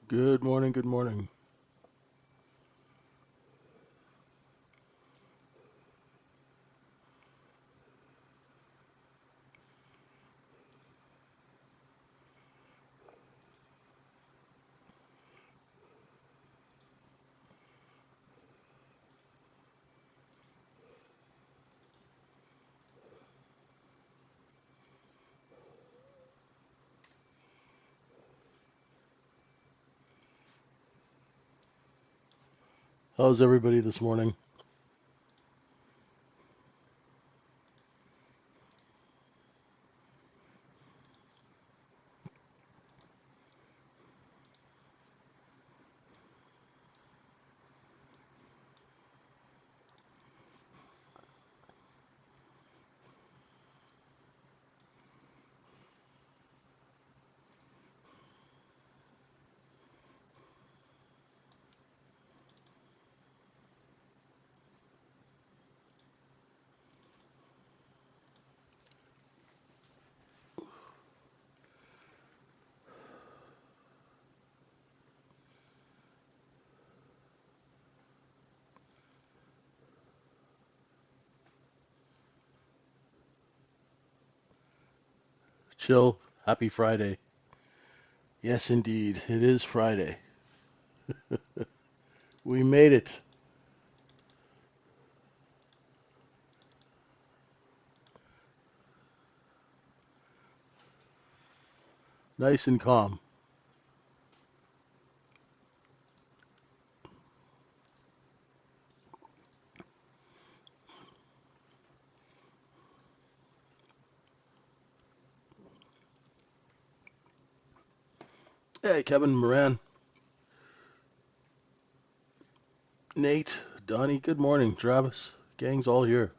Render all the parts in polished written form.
Good morning, good morning. How's everybody this morning? Chill. Happy Friday. Yes, indeed. It is Friday. We made it. Nice and calm. Hey, Kevin, Moran, Nate, Donnie, good morning. Travis, gang's all here.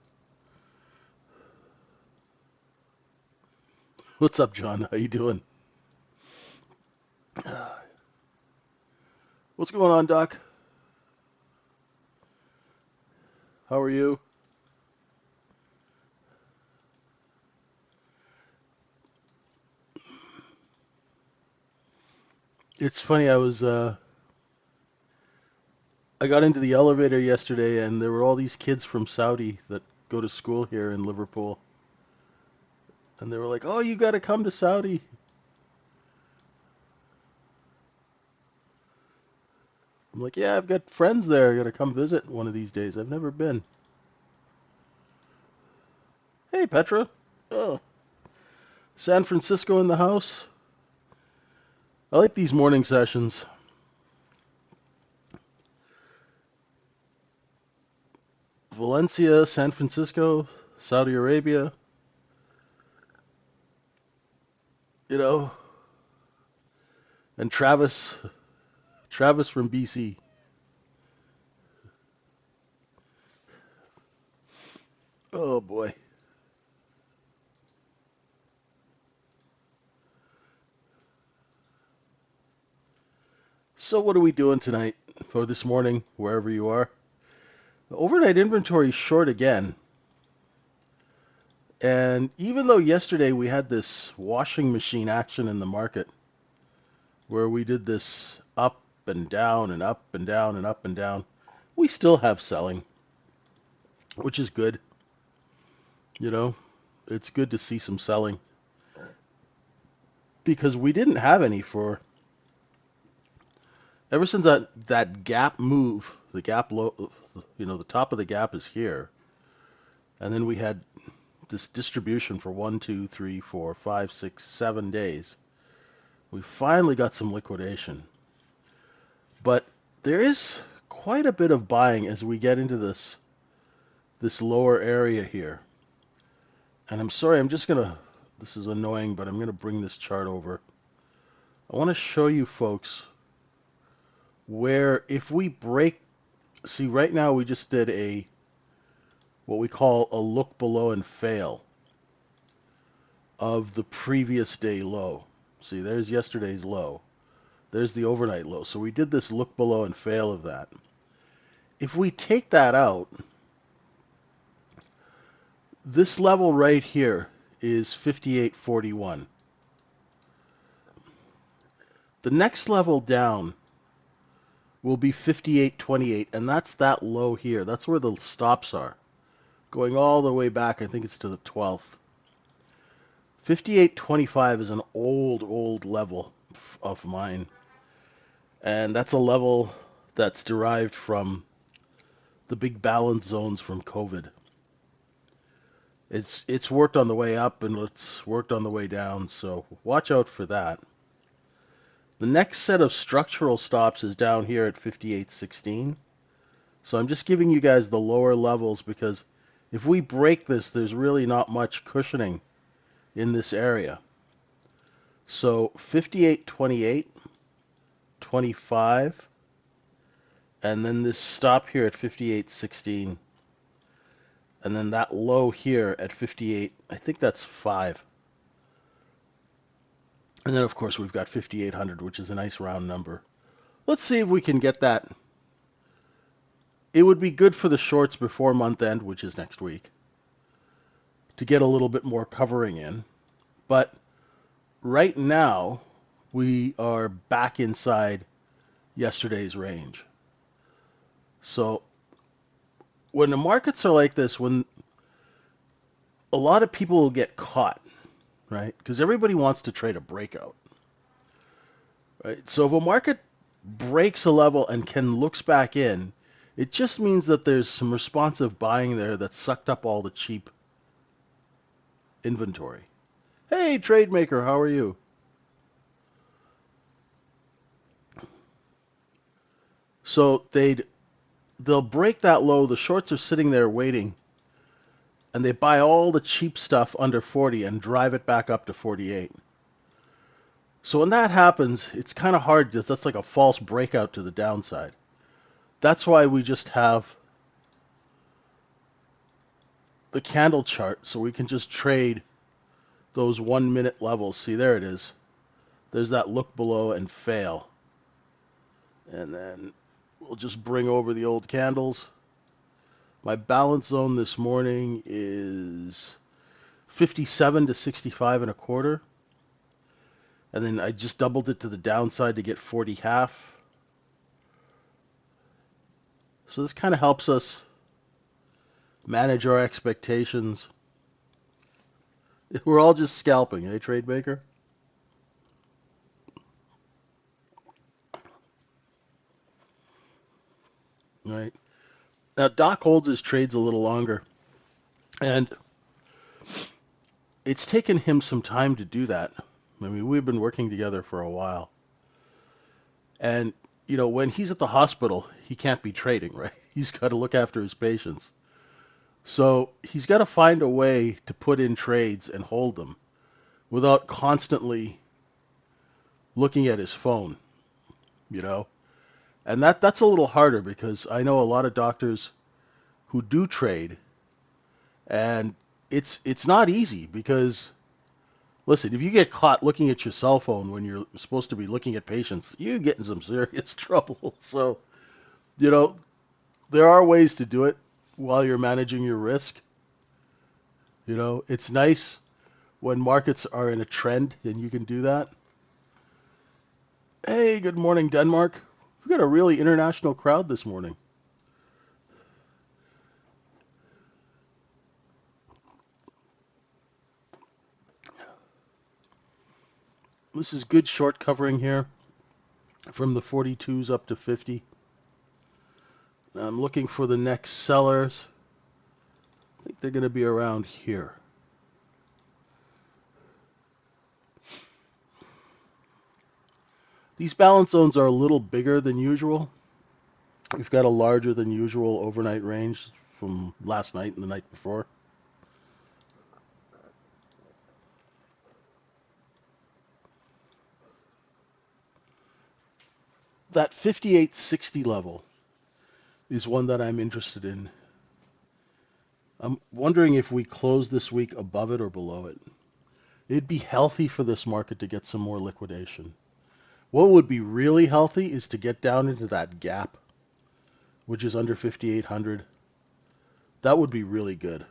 What's up, John? How you doing? What's going on, Doc? How are you? It's funny, I got into the elevator yesterday and there were all these kids from Saudi that go to school here in Liverpool. And they were like, "Oh, you got to come to Saudi." I'm like, "Yeah, I've got friends there. I got to come visit one of these days. I've never been." Hey, Petra. Oh, San Francisco in the house. I like these morning sessions. Valencia, San Francisco, Saudi Arabia, you know, and Travis from BC. Oh boy. So what are we doing tonight or this morning, wherever you are? The overnight inventory is short again. And even though yesterday we had this washing machine action in the market where we did this up and down and up and down and up and down, we still have selling, which is good. You know, it's good to see some selling because we didn't have any for ever since that gap move, the gap low, the top of the gap is here, and then we had this distribution for 1, 2, 3, 4, 5, 6, 7 days. We finally got some liquidation, but there is quite a bit of buying as we get into this lower area here. And I'm sorry, this is annoying, but I'm gonna bring this chart over. I want to show you folks where if we break, see right now we just did what we call a look below and fail of the previous day low. See, there's yesterday's low. There's the overnight low. So we did this look below and fail of that. If we take that out, this level right here is 58.41. The next level down will be 58.28, and that's that low here. That's where the stops are. Going all the way back, I think it's to the 12th. 58.25 is an old level of mine. And that's a level that's derived from the big balance zones from COVID. It's worked on the way up and it's worked on the way down, so watch out for that. The next set of structural stops is down here at 58.16. So I'm just giving you guys the lower levels because if we break this, there's really not much cushioning in this area. So 58.28, 25, and then this stop here at 58.16, and then that low here at 58, I think that's 5. And then, of course, we've got 5,800, which is a nice round number. Let's see if we can get that. It would be good for the shorts before month end, which is next week, to get a little bit more covering in. But right now, we are back inside yesterday's range. So when the markets are like this, when a lot of people will get caught, right? Because everybody wants to trade a breakout, right? So if a market breaks a level and looks back in, it just means that there's some responsive buying there that sucked up all the cheap inventory. Hey, trade maker, how are you? So they'll break that low. The shorts are sitting there waiting, and they buy all the cheap stuff under 40 and drive it back up to 48. So when that happens, it's kind of hard. That's like a false breakout to the downside. That's why we just have the candle chart, so we can just trade those 1 minute levels. See, there it is. There's that look below and fail. And then we'll just bring over the old candles. My balance zone this morning is 57 to 65 and a quarter. And then I just doubled it to the downside to get 40 half. So this kind of helps us manage our expectations. We're all just scalping, eh, Trade Baker? Right. Now, Doc holds his trades a little longer, and it's taken him some time to do that. I mean, we've been working together for a while. And, you know, when he's at the hospital, he can't be trading, right? He's got to look after his patients. So he's got to find a way to put in trades and hold them without constantly looking at his phone, you know? And that's a little harder because I know a lot of doctors who do trade, and it's not easy because listen, if you get caught looking at your cell phone when you're supposed to be looking at patients, you get in some serious trouble. So, you know, there are ways to do it while you're managing your risk. You know, it's nice when markets are in a trend and you can do that. Hey, good morning, Denmark. We've got a really international crowd this morning. This is good short covering here from the 42s up to 50. I'm looking for the next sellers. I think they're going to be around here. These balance zones are a little bigger than usual. We've got a larger than usual overnight range from last night and the night before. That 58.60 level is one that I'm interested in. I'm wondering if we close this week above it or below it. It'd be healthy for this market to get some more liquidation. What would be really healthy is to get down into that gap, which is under 5,800. That would be really good.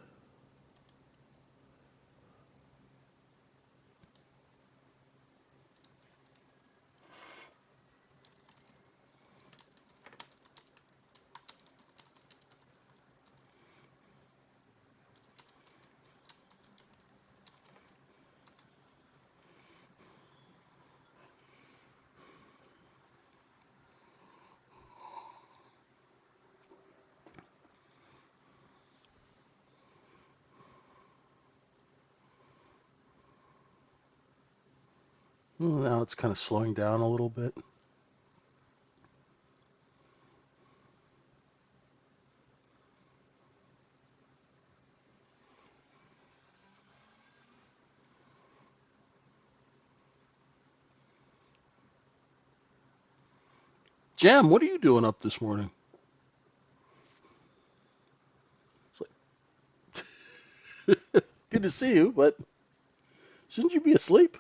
Well, now it's kind of slowing down a little bit. Jam, what are you doing up this morning? It's like, good to see you, but shouldn't you be asleep?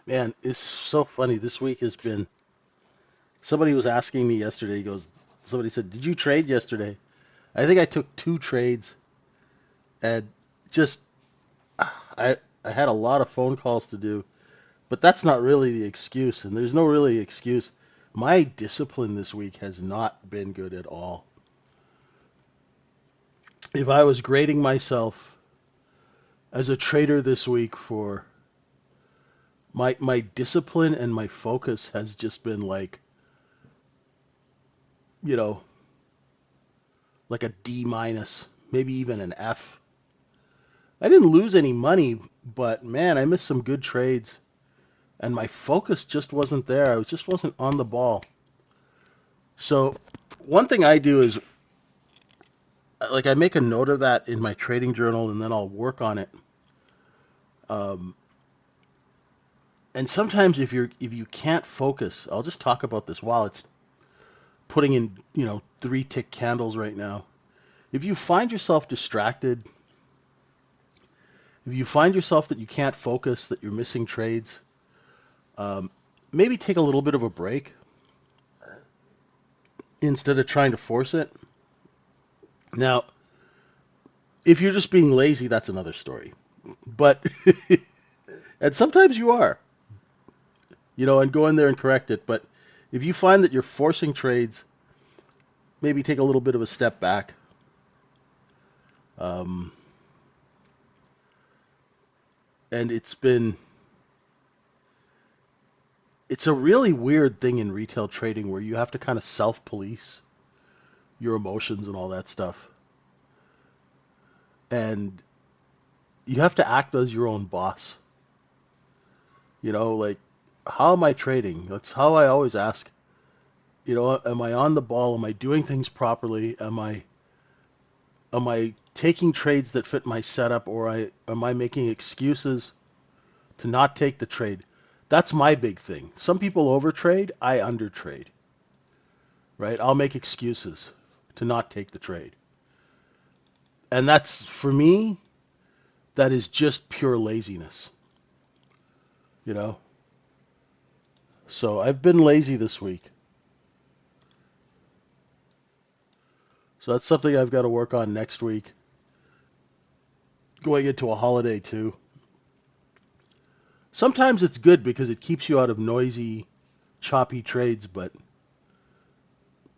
Man, it's so funny. This week has been. Somebody was asking me yesterday. He goes, somebody said, "Did you trade yesterday?" I think I took two trades, and just I had a lot of phone calls to do, but that's not really the excuse, and there's no really excuse. My discipline this week has not been good at all. If I was grading myself as a trader this week for my discipline and my focus has just been like, you know, like a D minus, maybe even an F. I didn't lose any money, but man, I missed some good trades, and my focus just wasn't there. I just wasn't on the ball. So one thing I do is like I make a note of that in my trading journal, and then I'll work on it. Um, and sometimes if you can't focus, I'll just talk about this while it's putting in, 3 tick candles right now. If you find yourself distracted, if you find yourself that you can't focus, that you're missing trades, um, maybe take a little bit of a break instead of trying to force it. Now, if you're just being lazy, that's another story. But and sometimes you are, and go in there and correct it. But if you find that you're forcing trades, maybe take a little bit of a step back. Um, and it's a really weird thing in retail trading where you have to kind of self-police your emotions and all that stuff. And you have to act as your own boss. Like, how am I trading? That's how I always ask. Am I on the ball? Am I doing things properly? Am I taking trades that fit my setup, or am I making excuses to not take the trade? That's my big thing. Some people overtrade, I undertrade, right? I'll make excuses to not take the trade. And that's, for me, that is just pure laziness, you know? So I've been lazy this week. So that's something I've got to work on next week, going into a holiday too. Sometimes it's good because it keeps you out of noisy, choppy trades, but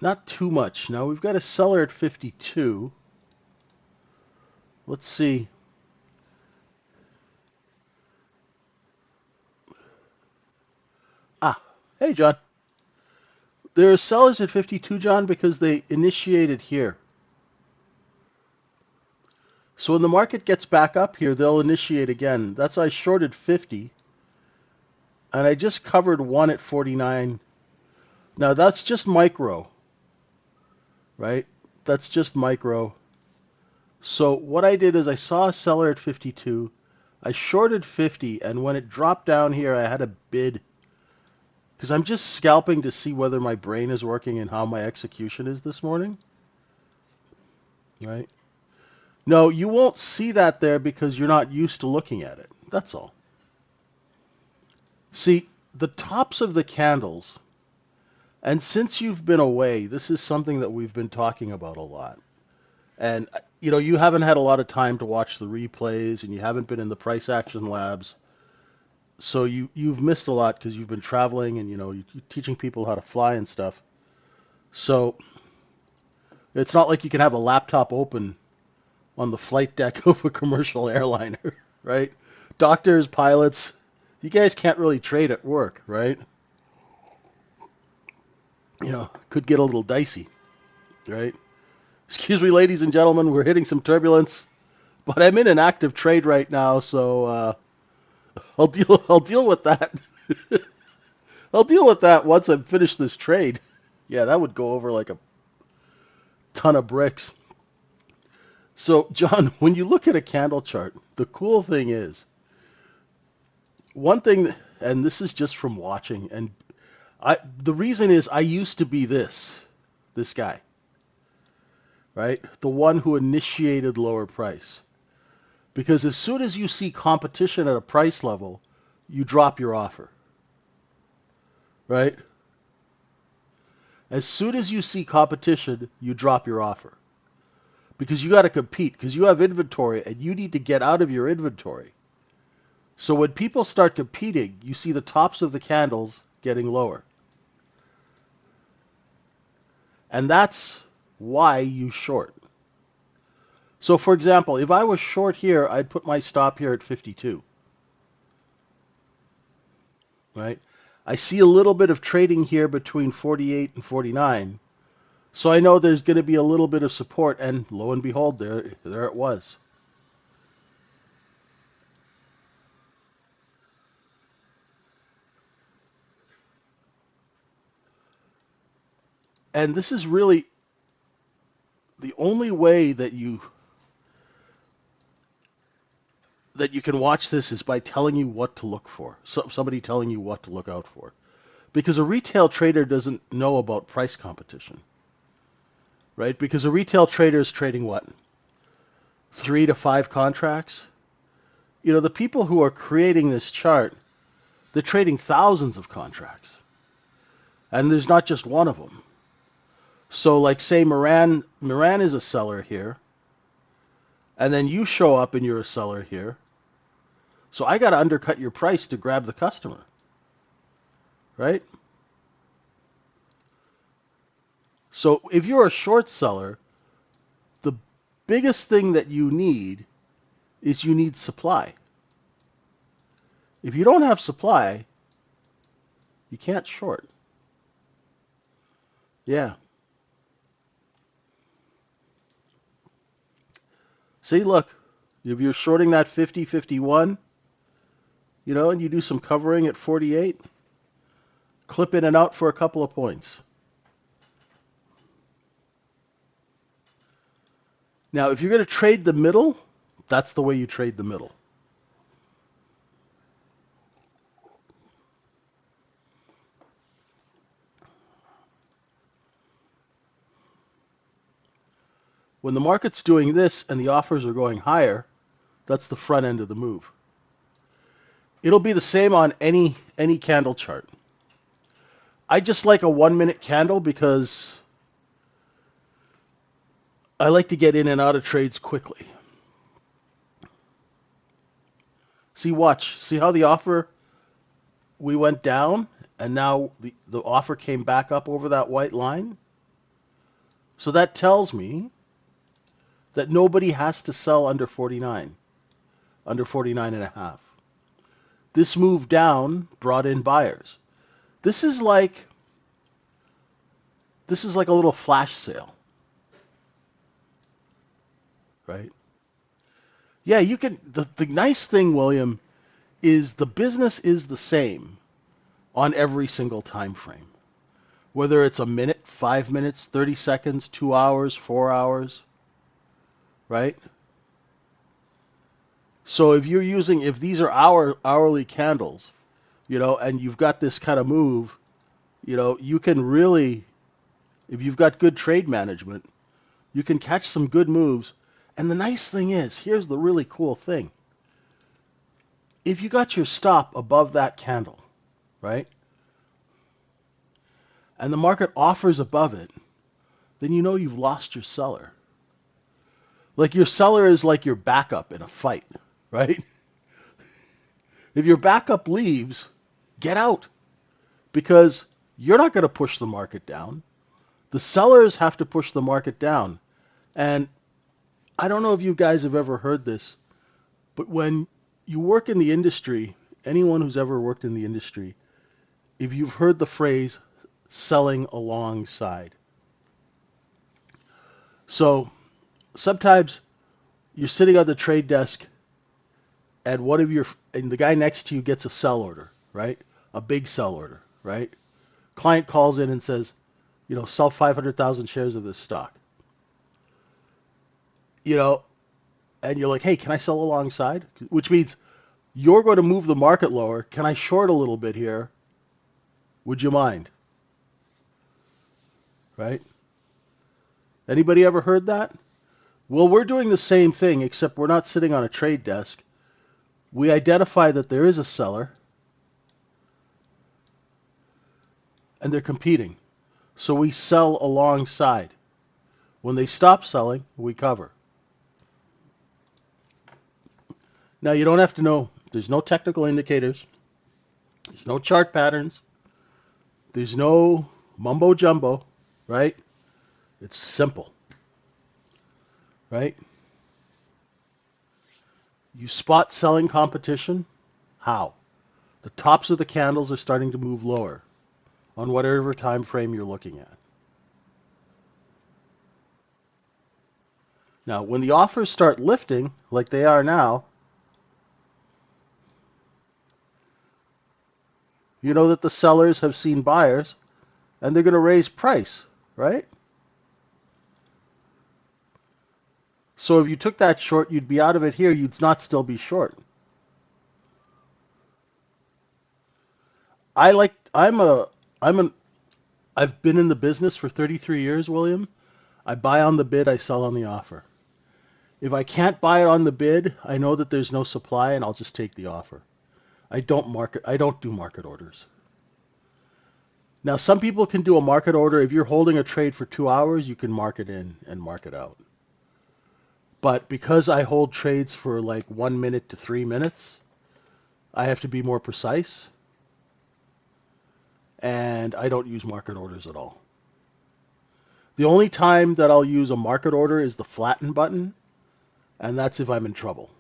not too much. Now we've got a seller at 52. Let's see. Ah, hey, John. There are sellers at 52, John, because they initiated here. So when the market gets back up here, they'll initiate again. That's I shorted 50, and I just covered one at 49. Now that's just micro, right? That's just micro. So what I did is I saw a seller at 52. I shorted 50, and when it dropped down here, I had a bid because I'm just scalping to see whether my brain is working and how my execution is this morning, right? No, you won't see that there because you're not used to looking at it. That's all. See, the tops of the candles, and since you've been away, this is something that we've been talking about a lot. And you haven't had a lot of time to watch the replays and you haven't been in the price action labs. So you've missed a lot because you've been traveling and you're teaching people how to fly and stuff. So it's not like you can have a laptop open on the flight deck of a commercial airliner, right? Doctors, pilots, you guys can't really trade at work, right? Could get a little dicey, right? Excuse me, ladies and gentlemen, we're hitting some turbulence, but I'm in an active trade right now, so I'll deal with that. I'll deal with that once I've finished this trade. Yeah, that would go over like a ton of bricks. So, John, when you look at a candle chart, the cool thing is one thing, and this is just from watching, and the reason is I used to be this guy, right? The one who initiated lower price. Because as soon as you see competition at a price level, you drop your offer, right? As soon as you see competition, you drop your offer. Because you got to compete, because you have inventory and you need to get out of your inventory. So when people start competing, you see the tops of the candles getting lower. And that's why you short. So for example, if I was short here, I'd put my stop here at 52. Right? I see a little bit of trading here between 48 and 49. So I know there's going to be a little bit of support, and lo and behold, there it was. And this is really the only way that you can watch this is by telling you what to look for. Somebody telling you what to look out for. Because a retail trader doesn't know about price competition, right? Because a retail trader is trading what? 3 to 5 contracts? The people who are creating this chart, they're trading thousands of contracts. And there's not just one of them. So like say Moran is a seller here, and then you show up and you're a seller here. So I got to undercut your price to grab the customer, right? So if you're a short seller, the biggest thing that you need is you need supply. If you don't have supply, you can't short. Yeah. See, look, if you're shorting that 50, 51, and you do some covering at 48, clip in and out for a couple of points. Now, if you're going to trade the middle, that's the way you trade the middle. When the market's doing this and the offers are going higher, that's the front end of the move. It'll be the same on any candle chart. I just like a 1-minute candle because I like to get in and out of trades quickly. See, watch. See how the offer, we went down, and now the offer came back up over that white line? So that tells me that nobody has to sell under 49, under 49 and a half. This move down brought in buyers. This is like a little flash sale, right? Yeah, you can. The nice thing, William, is the business is the same on every single time frame. Whether it's a minute, 5 minutes, 30 seconds, 2 hours, 4 hours, right? So if these are hourly candles, and you've got this kind of move, you can really, if you've got good trade management, you can catch some good moves. And the nice thing is, here's the really cool thing. If you got your stop above that candle, right, and the market offers above it, then you know you've lost your seller. Like your seller is like your backup in a fight, right? If your backup leaves, get out because you're not going to push the market down. The sellers have to push the market down. And I don't know if you guys have ever heard this, but when you work in the industry, anyone who's ever worked in the industry, if you've heard the phrase selling alongside. So sometimes you're sitting on the trade desk and and the guy next to you gets a sell order, right? A big sell order, right? Client calls in and says, sell 500,000 shares of this stock. You know, and you're like, hey, can I sell alongside? Which means you're going to move the market lower. Can I short a little bit here? Would you mind? Right? Anybody ever heard that? Well, we're doing the same thing, except we're not sitting on a trade desk. We identify that there is a seller, and they're competing. So we sell alongside. When they stop selling, we cover. Now, you don't have to know. There's no technical indicators. There's no chart patterns. There's no mumbo jumbo, right? It's simple, right? You spot selling competition. How? The tops of the candles are starting to move lower on whatever time frame you're looking at. Now, when the offers start lifting, like they are now, you know that the sellers have seen buyers and they're going to raise price, right? So if you took that short, you'd be out of it here. You'd not still be short. I like. I'm a. I'm an. I've been in the business for 33 years, William. I buy on the bid. I sell on the offer. If I can't buy it on the bid, I know that there's no supply, and I'll just take the offer. I don't market. I don't do market orders. Now, some people can do a market order. If you're holding a trade for 2 hours, you can mark it in and mark it out. But because I hold trades for like 1 minute to 3 minutes, I have to be more precise, and I don't use market orders at all. The only time that I'll use a market order is the flatten button, and that's if I'm in trouble.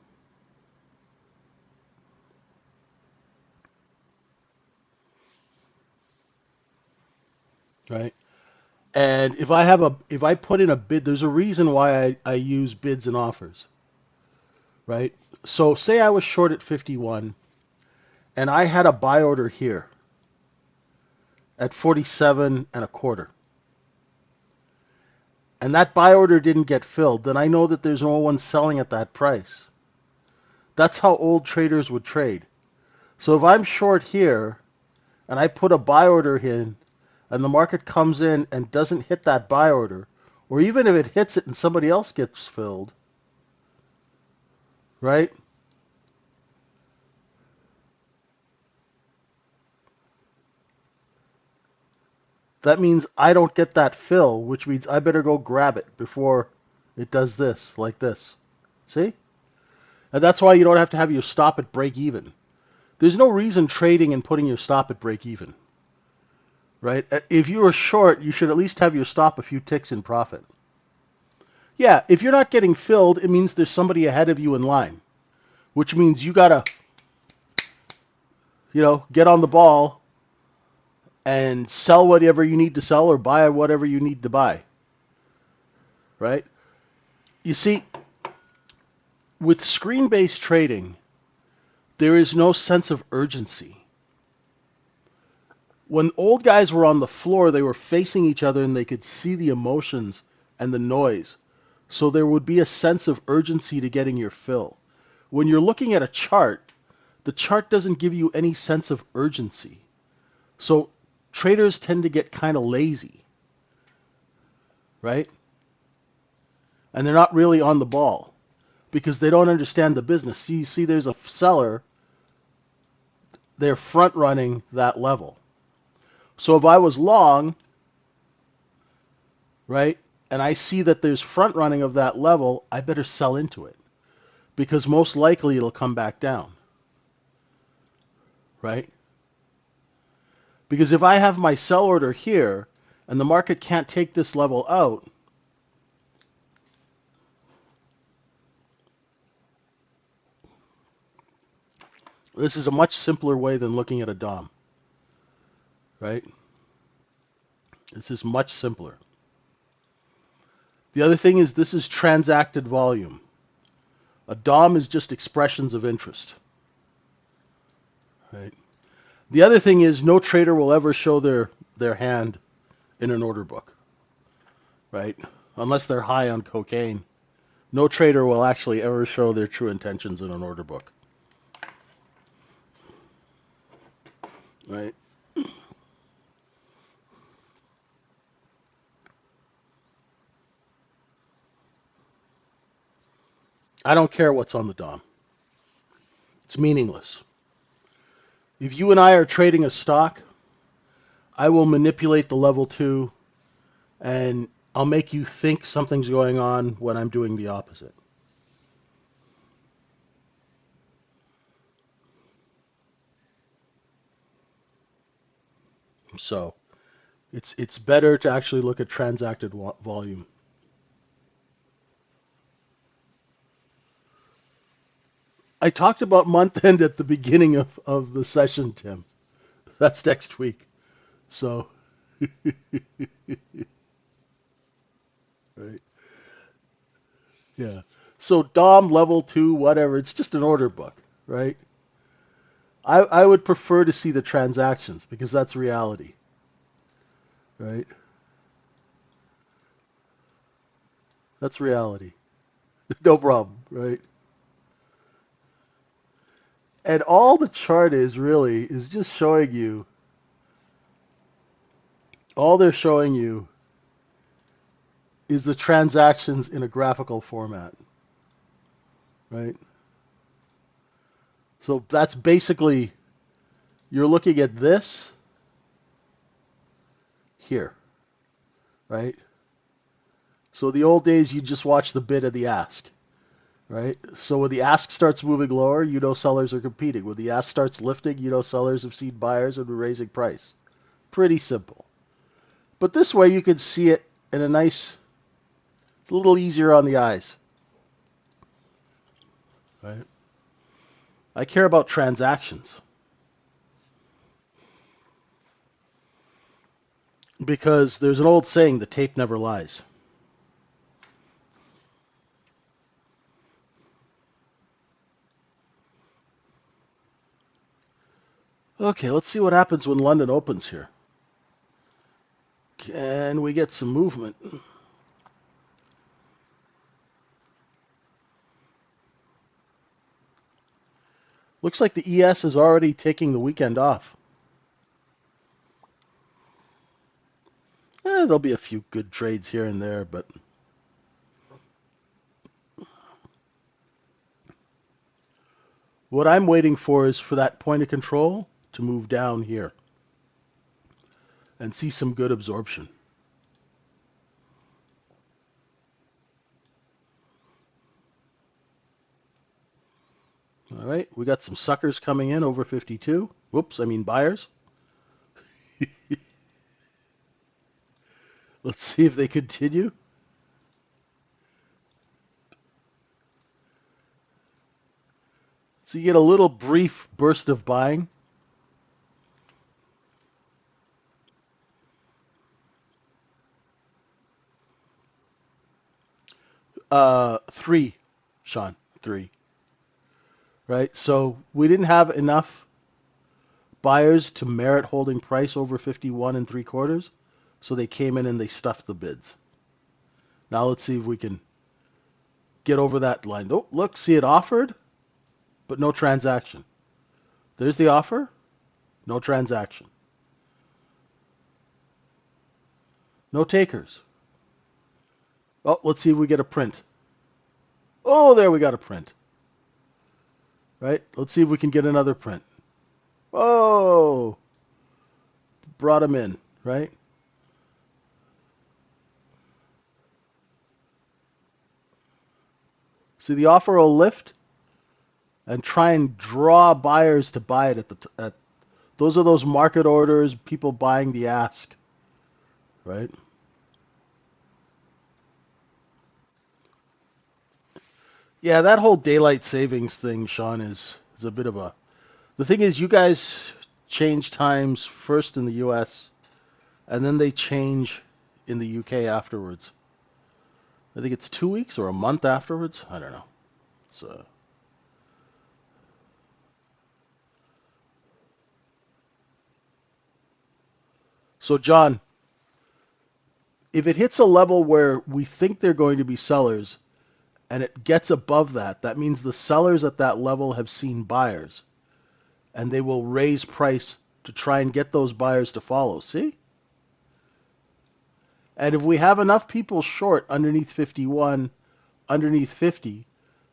Right? And if I put in a bid, there's a reason why I use bids and offers. Right? So say I was short at 51 and I had a buy order here at 47 and a quarter. And that buy order didn't get filled, then I know that there's no one selling at that price. That's how old traders would trade. So if I'm short here and I put a buy order in and the market comes in and doesn't hit that buy order, or even if it hits it and somebody else gets filled, right? That means I don't get that fill, which means I better go grab it before it does this, like this. See? And that's why you don't have to have your stop at break even. There's no reason trading and putting your stop at break even, right? If you are short, you should at least have your stop a few ticks in profit. Yeah, if you're not getting filled, it means there's somebody ahead of you in line, which means you gotta, get on the ball and sell whatever you need to sell or buy whatever you need to buy, right? You see, with screen-based trading, there is no sense of urgency. When old guys were on the floor, they were facing each other and they could see the emotions and the noise. So there would be a sense of urgency to getting your fill. When you're looking at a chart, the chart doesn't give you any sense of urgency. So traders tend to get kind of lazy, right? And they're not really on the ball because they don't understand the business. See, there's a seller, they're front running that level. So if I was long, right, and I see that there's front running of that level, I better sell into it because most likely it'll come back down. right? Because if I have my sell order here and the market can't take this level out, this is a much simpler way than looking at a DOM, right? This is much simpler. The other thing is this is transacted volume. A DOM is just expressions of interest, right? The other thing is no trader will ever show their hand in an order book, right? Unless they're high on cocaine. No trader will actually ever show their true intentions in an order book, right? I don't care what's on the DOM. It's meaningless. If you and I are trading a stock, I will manipulate the level 2 and I'll make you think something's going on when I'm doing the opposite. So it's better to actually look at transacted volume. I talked about month end at the beginning of the session, Tim. That's next week. So, right. Yeah. So DOM level 2, whatever, it's just an order book, right? I would prefer to see the transactions because that's reality, right? That's reality. No problem, right? And all the chart is really is just showing you, all they're showing you is the transactions in a graphical format, right? So that's basically, you're looking at this here, right? So the old days, you just watch the bid of the ask, right? So when the ask starts moving lower, you know sellers are competing. When the ask starts lifting, you know sellers have seen buyers and are raising price. Pretty simple. But this way, you can see it in a nice, a little easier on the eyes, right? I care about transactions because there's an old saying, the tape never lies. Okay, let's see what happens when London opens here. Can we get some movement? Looks like the ES is already taking the weekend off. There'll be a few good trades here and there, but what I'm waiting for is for that point of control to move down here and see some good absorption. All right, we got some suckers coming in over 52. Whoops, I mean buyers. Let's see if they continue. So you get a little brief burst of buying. 3, Sean, 3. Right? So we didn't have enough buyers to merit holding price over 51 and 3/4. So they came in and they stuffed the bids. Now let's see if we can get over that line. Oh, look, see it offered, but no transaction. There's the offer, no transaction. No takers. Oh, let's see if we get a print. Oh, there we got a print. Right? Let's see if we can get another print. Oh, brought him in, right? See, the offer will lift and try and draw buyers to buy it Those are those market orders, people buying the ask, right? Yeah, that whole daylight savings thing, Sean, is a bit of a. The thing is, you guys change times first in the U.S. and then they change in the UK afterwards. I think it's 2 weeks or a month afterwards. I don't know. It's So John, if it hits a level where we think they're going to be sellers and it gets above that, that means the sellers at that level have seen buyers and they will raise price to try and get those buyers to follow. See? And if we have enough people short underneath 51, underneath 50,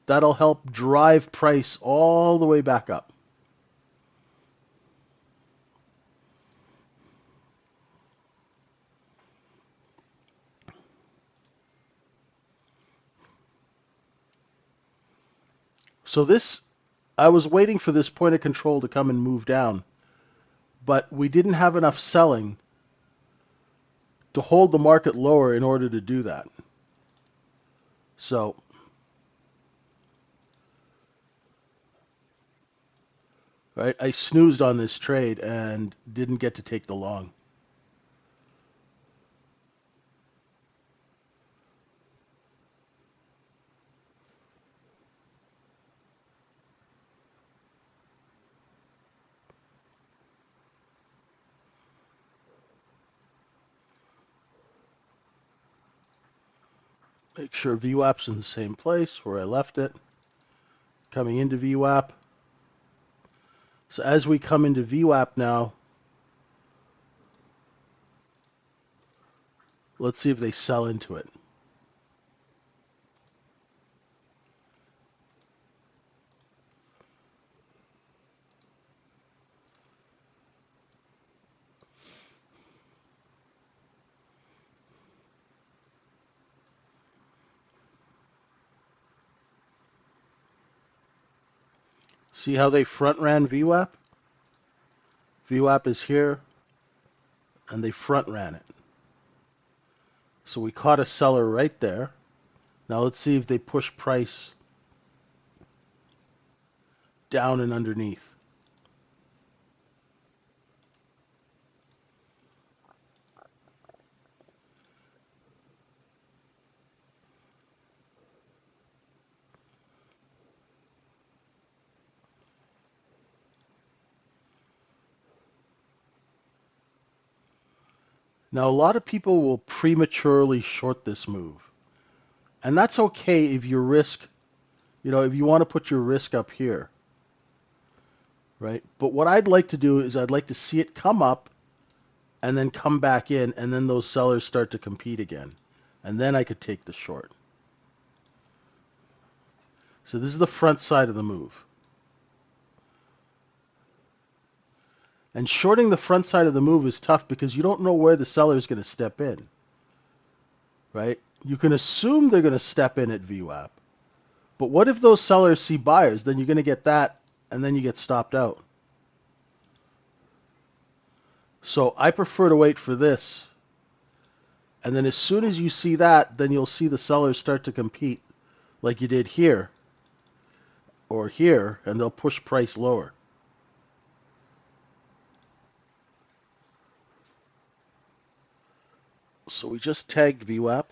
that'll help drive price all the way back up. So this, I was waiting for this point of control to come and move down, but we didn't have enough selling to hold the market lower in order to do that. So, right, I snoozed on this trade and didn't get to take the long. Make sure VWAP's in the same place where I left it. Coming into VWAP. So as we come into VWAP now, let's see if they sell into it. See how they front ran VWAP? VWAP is here, and they front ran it. So we caught a seller right there. Now let's see if they push price down and underneath. Now a lot of people will prematurely short this move. And that's okay if your risk, if you want to put your risk up here, right? But what I'd like to do is I'd like to see it come up and then come back in, and then those sellers start to compete again. And then I could take the short. So this is the front side of the move. And shorting the front side of the move is tough because you don't know where the seller is going to step in, right? You can assume they're going to step in at VWAP. But what if those sellers see buyers? Then you're going to get that, and then you get stopped out. So I prefer to wait for this. And then as soon as you see that, then you'll see the sellers start to compete like you did here or here, and they'll push price lower. So we just tagged VWAP.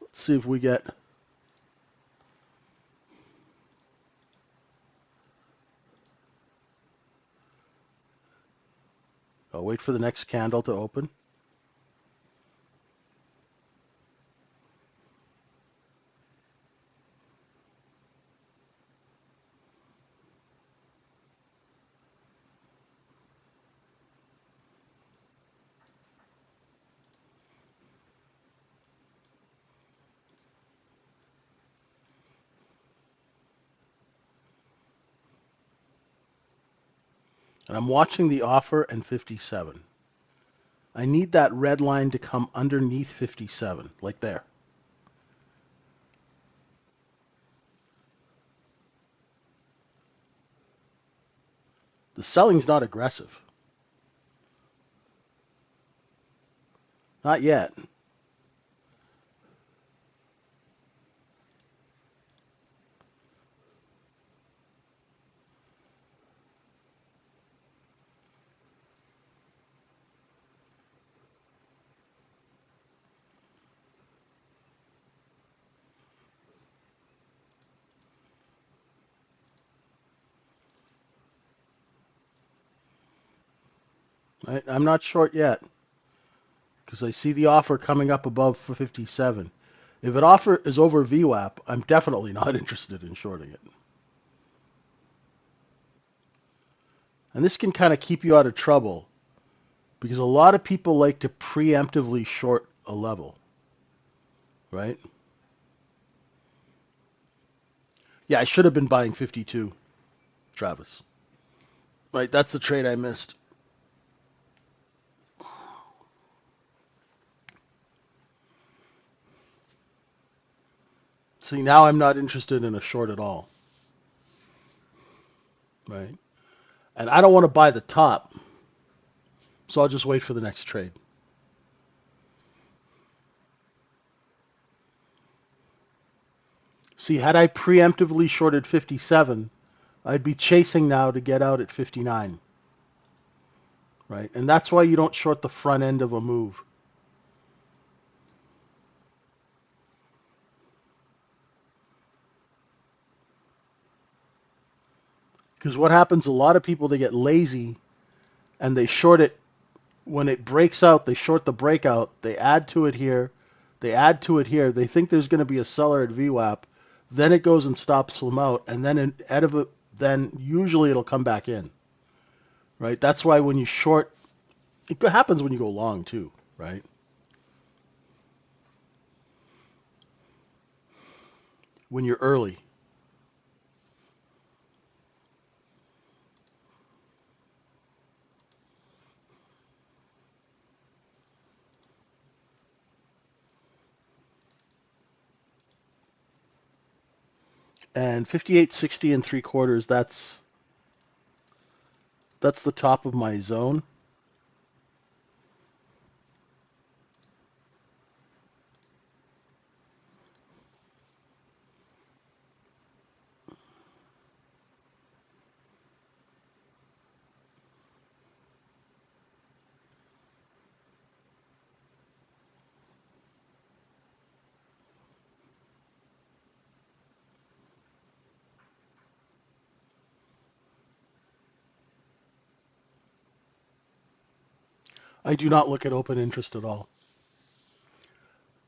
Let's see if we get... I'll wait for the next candle to open. And I'm watching the offer and 57. I need that red line to come underneath 57, like there. The selling's not aggressive. Not yet. I'm not short yet because I see the offer coming up above for 57. If an offer is over VWAP, I'm definitely not interested in shorting it. And this can kind of keep you out of trouble because a lot of people like to preemptively short a level, right? Yeah, I should have been buying 52, Travis. Right, that's the trade I missed. See, now I'm not interested in a short at all, right? And I don't want to buy the top, so I'll just wait for the next trade. See, had I preemptively shorted 57, I'd be chasing now to get out at 59, right? And that's why you don't short the front end of a move. Because what happens, a lot of people, they get lazy and they short it when it breaks out, they short the breakout, they add to it here, they add to it here, they think there's going to be a seller at VWAP, then it goes and stops them out, and then out of it, then usually it'll come back in, right? That's why when you short, it happens when you go long too, right? When you're early. And 58.60 and 3/4, that's the top of my zone. I do not look at open interest at all.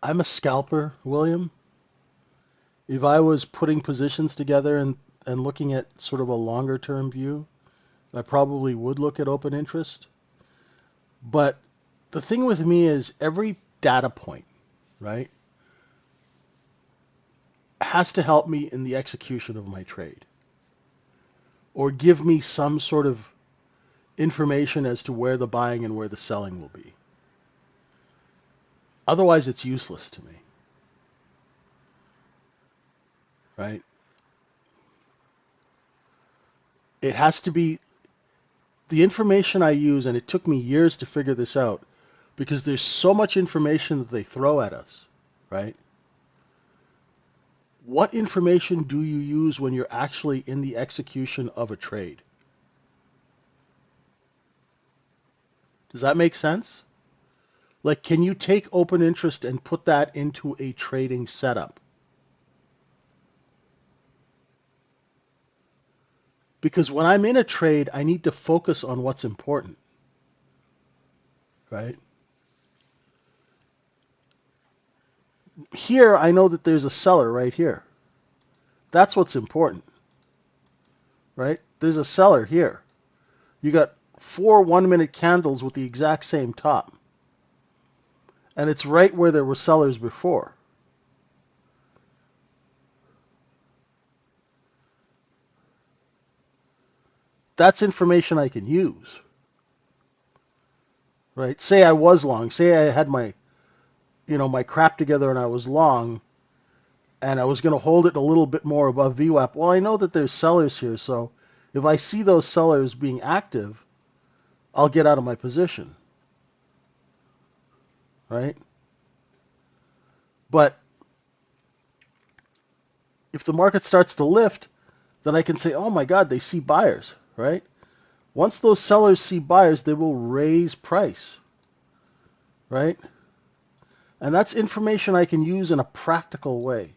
I'm a scalper, William. If I was putting positions together and looking at sort of a longer term view, I probably would look at open interest. But the thing with me is every data point, right, has to help me in the execution of my trade or give me some sort of information as to where the buying and where the selling will be. Otherwise, it's useless to me, right? It has to be the information I use, and it took me years to figure this out because there's so much information that they throw at us, right? What information do you use when you're actually in the execution of a trade? Does that make sense? Like, can you take open interest and put that into a trading setup? Because when I'm in a trade, I need to focus on what's important, right? Here, I know that there's a seller right here. That's what's important, right? There's a seller here. You got 4 1-minute candles with the exact same top. And it's right where there were sellers before. That's information I can use, right? Say I was long. Say I had my crap together and I was long and I was going to hold it a little bit more above VWAP. Well, I know that there's sellers here, so If I see those sellers being active, I'll get out of my position, right? But if the market starts to lift, then I can say, oh my God, they see buyers, right? Once those sellers see buyers, they will raise price, right? And that's information I can use in a practical way.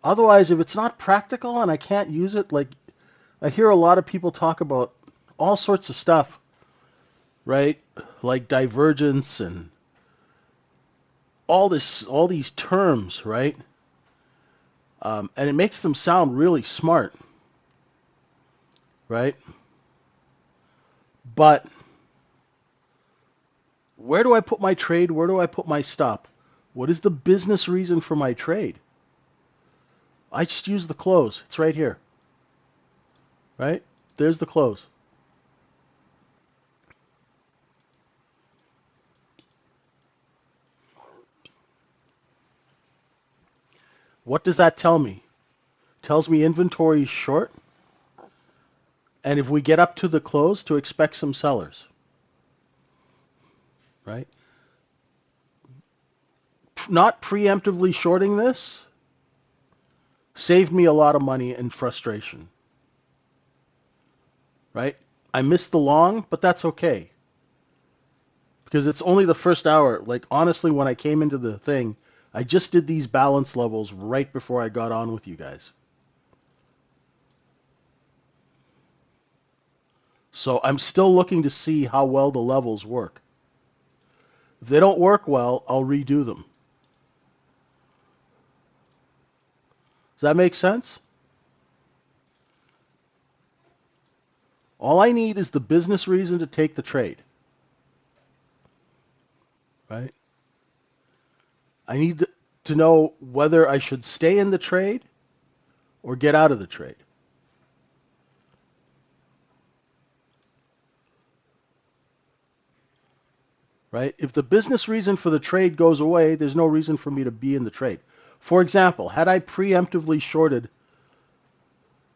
Otherwise, if it's not practical and I can't use it, like I hear a lot of people talk about all sorts of stuff, right? Like divergence and all these terms, right? And it makes them sound really smart, right? But where do I put my trade? Where do I put my stop? What is the business reason for my trade? I just use the close. It's right here, right? There's the close. What does that tell me? It tells me inventory is short, and if we get up to the close, to expect some sellers, right? Not preemptively shorting this saved me a lot of money and frustration, right? I missed the long, but that's okay because it's only the first hour. Like, honestly, when I came into the thing, I just did these balance levels right before I got on with you guys. So I'm still looking to see how well the levels work. If they don't work well, I'll redo them. Does that make sense? All I need is the business reason to take the trade, right? I need to know whether I should stay in the trade or get out of the trade. Right? If the business reason for the trade goes away, there's no reason for me to be in the trade. For example, had I preemptively shorted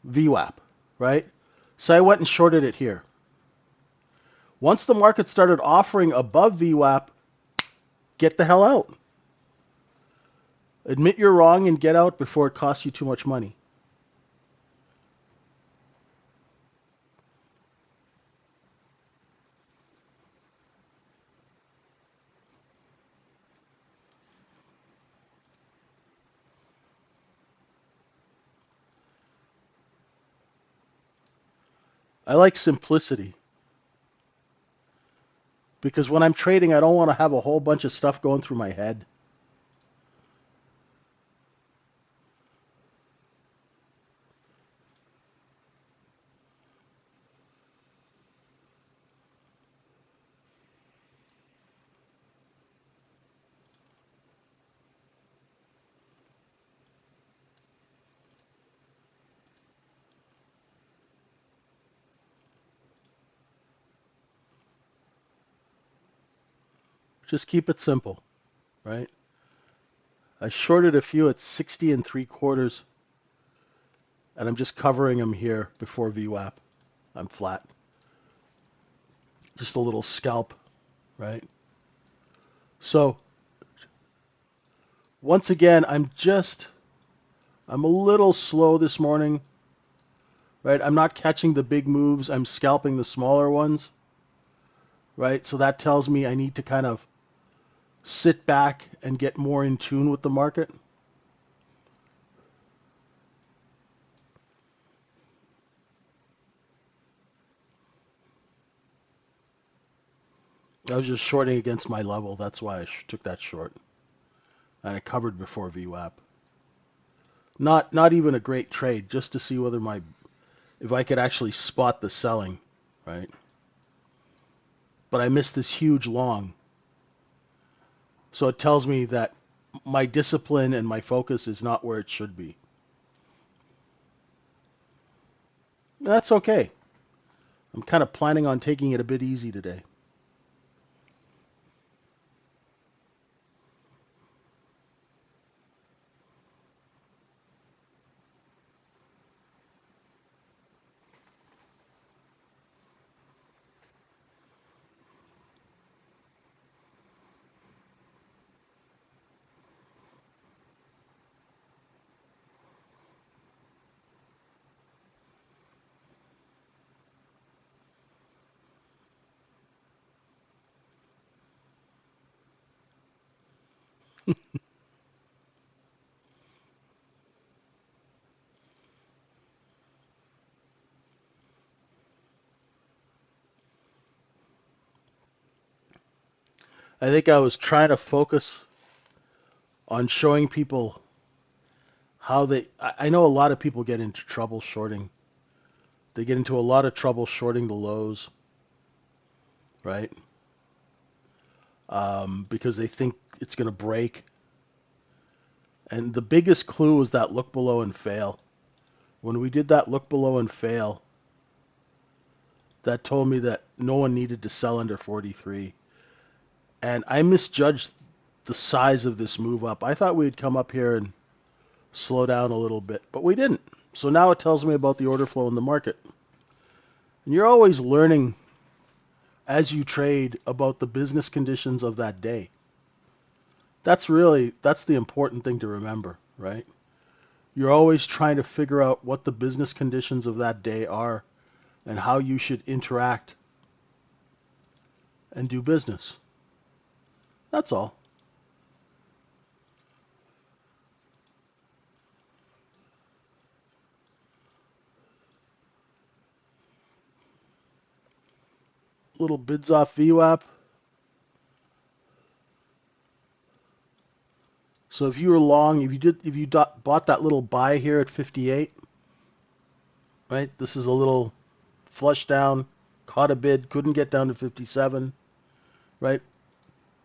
VWAP, right? So I went and shorted it here. Once the market started offering above VWAP, get the hell out. Admit you're wrong and get out before it costs you too much money. I like simplicity because when I'm trading, I don't want to have a whole bunch of stuff going through my head. Just keep it simple, right? I shorted a few at 60 and 3/4, and I'm just covering them here before VWAP. I'm flat. Just a little scalp, right? So once again, I'm a little slow this morning, right? I'm not catching the big moves. I'm scalping the smaller ones, right? So that tells me I need to kind of sit back and get more in tune with the market. I was just shorting against my level. That's why I took that short. And I covered before VWAP. Not even a great trade, just to see whether if I could actually spot the selling, right? But I missed this huge long. So it tells me that my discipline and my focus is not where it should be. That's okay. I'm kind of planning on taking it a bit easy today. I think I was trying to focus on showing people how I know a lot of people get into trouble shorting. They get into a lot of trouble shorting the lows, right? Because they think it's going to break. And the biggest clue was that look below and fail. When we did that look below and fail, that told me that no one needed to sell under 43. And I misjudged the size of this move up. I thought we'd come up here and slow down a little bit, but we didn't. So now it tells me about the order flow in the market. And you're always learning as you trade about the business conditions of that day. That's the important thing to remember, right? You're always trying to figure out what the business conditions of that day are and how you should interact and do business. That's all. Little bids off VWAP. So if you were long, if you bought that little buy here at 58, right? This is a little flush down, caught a bid, couldn't get down to 57, right?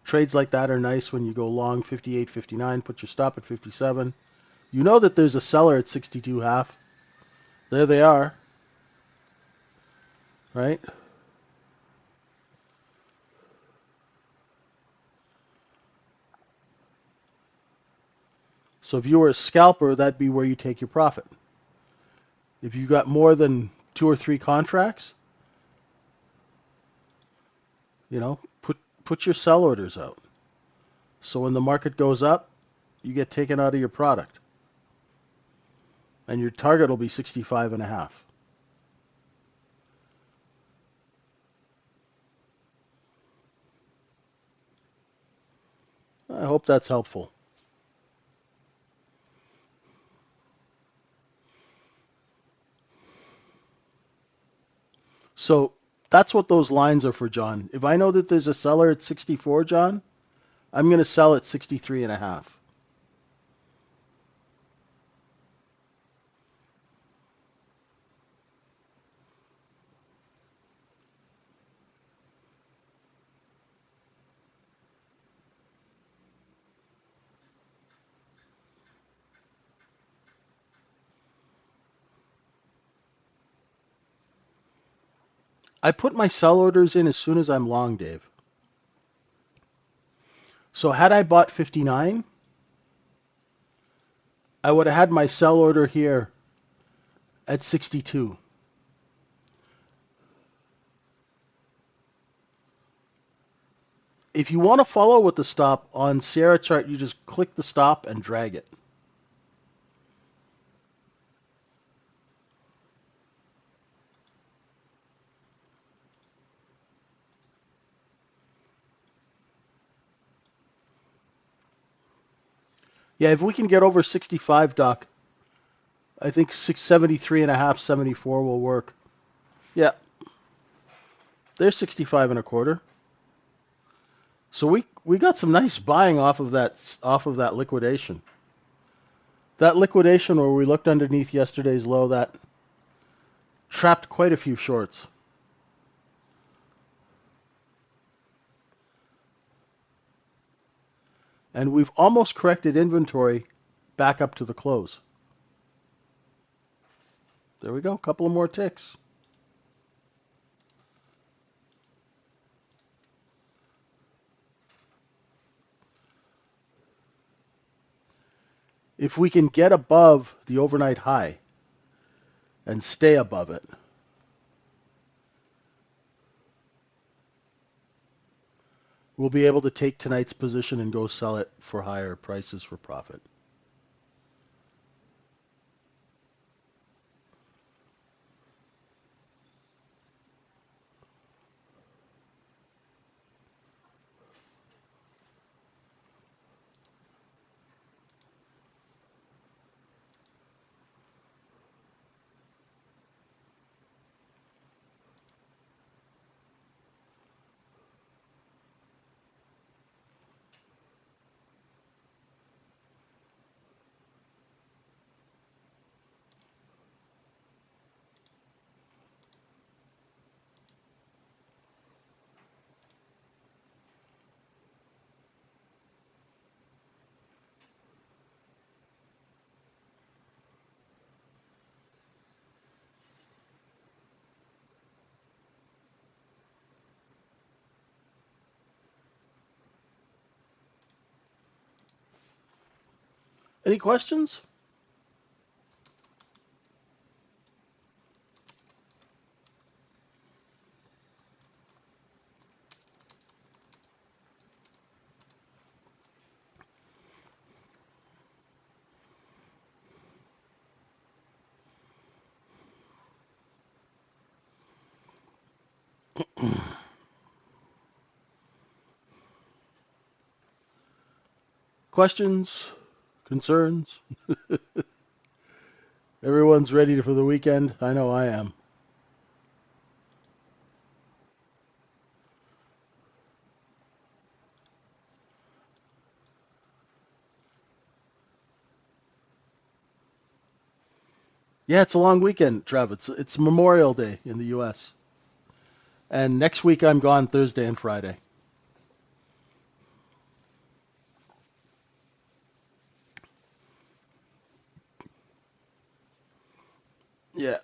Trades like that are nice when you go long 58, 59, put your stop at 57. You know that there's a seller at 62 half. There they are, right? So if you were a scalper, that'd be where you take your profit. If you got more than 2 or 3 contracts, put your sell orders out. So when the market goes up, you get taken out of your product. And your target will be 65 and a half. I hope that's helpful. So that's what those lines are for, John. If I know that there's a seller at 64, John, I'm going to sell at 63 and a half. I put my sell orders in as soon as I'm long, Dave. So had I bought 59, I would have had my sell order here at 62. If you want to follow with the stop on Sierra chart, you just click the stop and drag it. Yeah, if we can get over 65, Doc, I think 673 and a half, 74 will work. Yeah, there's 65 and a quarter. So we got some nice buying off of that liquidation. That liquidation where we looked underneath yesterday's low, that trapped quite a few shorts. And we've almost corrected inventory back up to the close. There we go, a couple of more ticks. If we can get above the overnight high and stay above it, we'll be able to take tonight's position and go sell it for higher prices for profit. Any questions? Questions? Concerns? Everyone's ready for the weekend? I know I am. Yeah, it's a long weekend, Trav. It's Memorial Day in the U.S. And next week I'm gone Thursday and Friday. Yeah.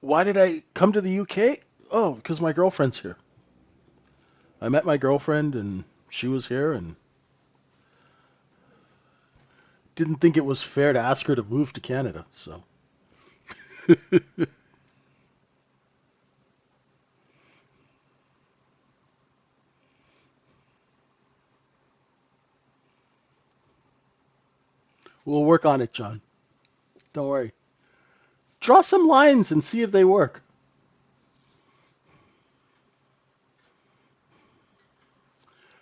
Why did I come to the UK? Oh, because my girlfriend's here. I met my girlfriend and she was here and didn't think it was fair to ask her to move to Canada. So we'll work on it, John. Don't worry. Draw some lines and see if they work.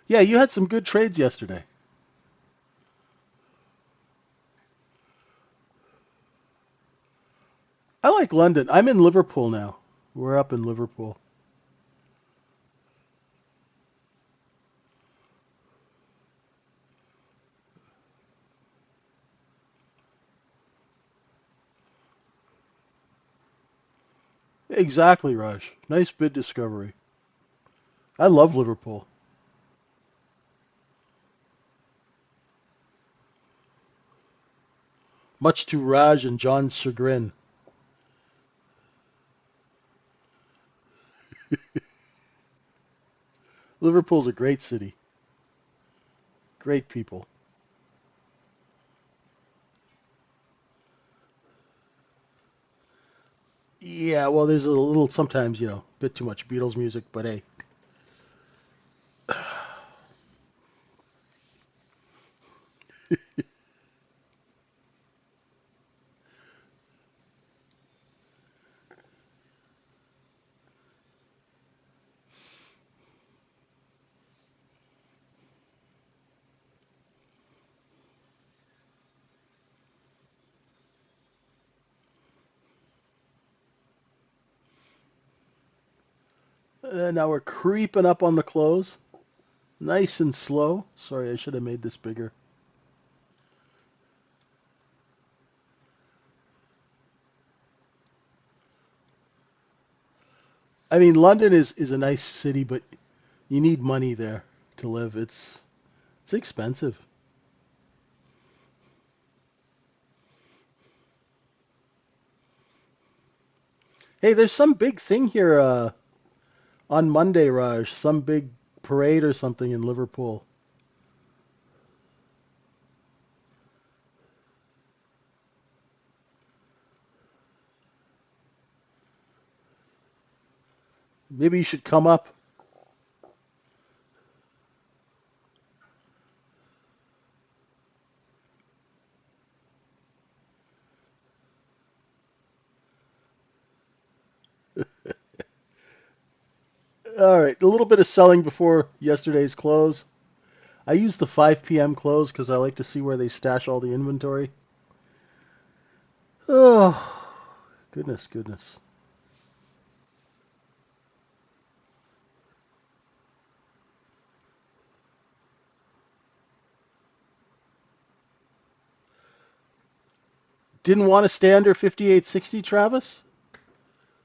Yeah, you had some good trades yesterday. I like London. I'm in Liverpool now. We're up in Liverpool. Exactly, Raj. Nice bid discovery. I love Liverpool. Much to Raj and John's chagrin. Liverpool's a great city. Great people. Yeah, well, there's a little sometimes, a bit too much Beatles music, but hey. Now we're creeping up on the close. Nice and slow. Sorry, I should have made this bigger. I mean, London is a nice city, but you need money there to live. It's expensive. Hey, there's some big thing here on Monday, Raj. Some big parade or something in Liverpool. Maybe you should come up. All right, a little bit of selling before yesterday's close. I use the 5 p.m. close because I like to see where they stash all the inventory. Oh, goodness, goodness. Didn't want to stay under 58.60, Travis?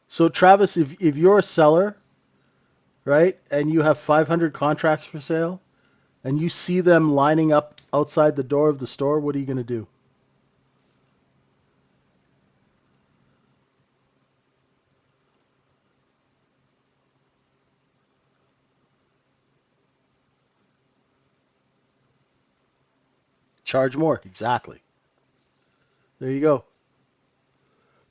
So, Travis, if you're a seller, right, and you have 500 contracts for sale, and you see them lining up outside the door of the store, what are you going to do? Charge more. Exactly. There you go.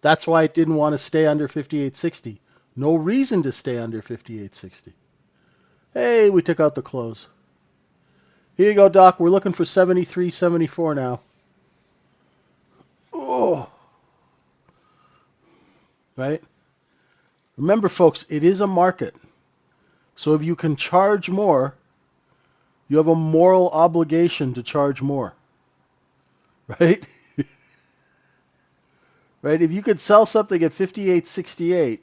That's why it didn't want to stay under 58.60. No reason to stay under 58.60. Hey, we took out the close. Here you go, Doc. We're looking for 73.74 now. Oh, right? Remember, folks, it is a market. So if you can charge more, you have a moral obligation to charge more. Right? Right? If you could sell something at 58.68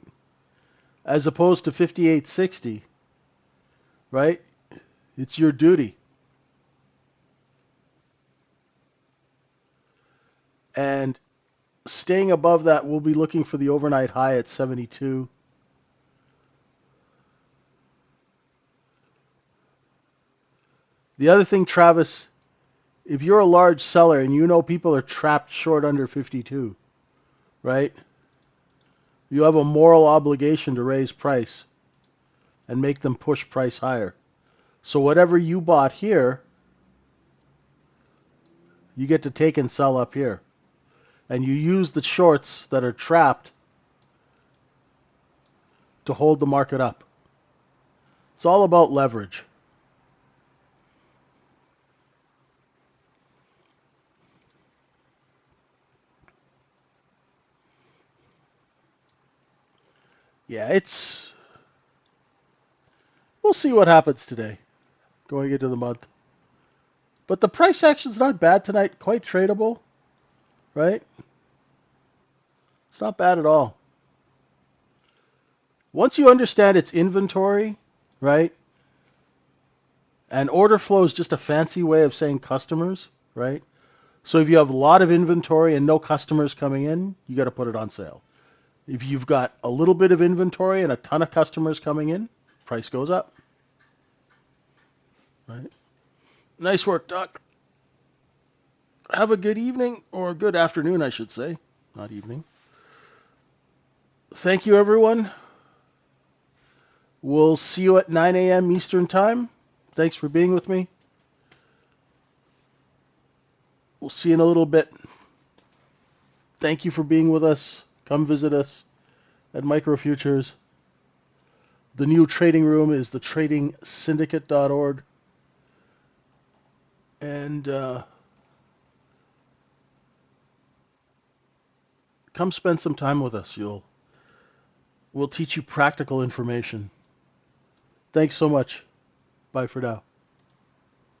as opposed to 58.60, right? It's your duty. And staying above that, we'll be looking for the overnight high at 72. The other thing, Travis, if you're a large seller and you know people are trapped short under 52, right? You have a moral obligation to raise price and make them push price higher. So whatever you bought here, you get to take and sell up here. And you use the shorts that are trapped to hold the market up. It's all about leverage. Yeah, we'll see what happens today going into the month. But the price action's not bad tonight, quite tradable, right? It's not bad at all. Once you understand its inventory, right? And order flow is just a fancy way of saying customers, right? So if you have a lot of inventory and no customers coming in, you got to put it on sale. If you've got a little bit of inventory and a ton of customers coming in, price goes up. Right? Nice work, Doc. Have a good evening, or good afternoon, I should say. Not evening. Thank you, everyone. We'll see you at 9 a.m. Eastern Time. Thanks for being with me. We'll see you in a little bit. Thank you for being with us. Come visit us at Microfutures. The new trading room is thetradingsyndicate.org. And come spend some time with us. We'll teach you practical information. Thanks so much. Bye for now.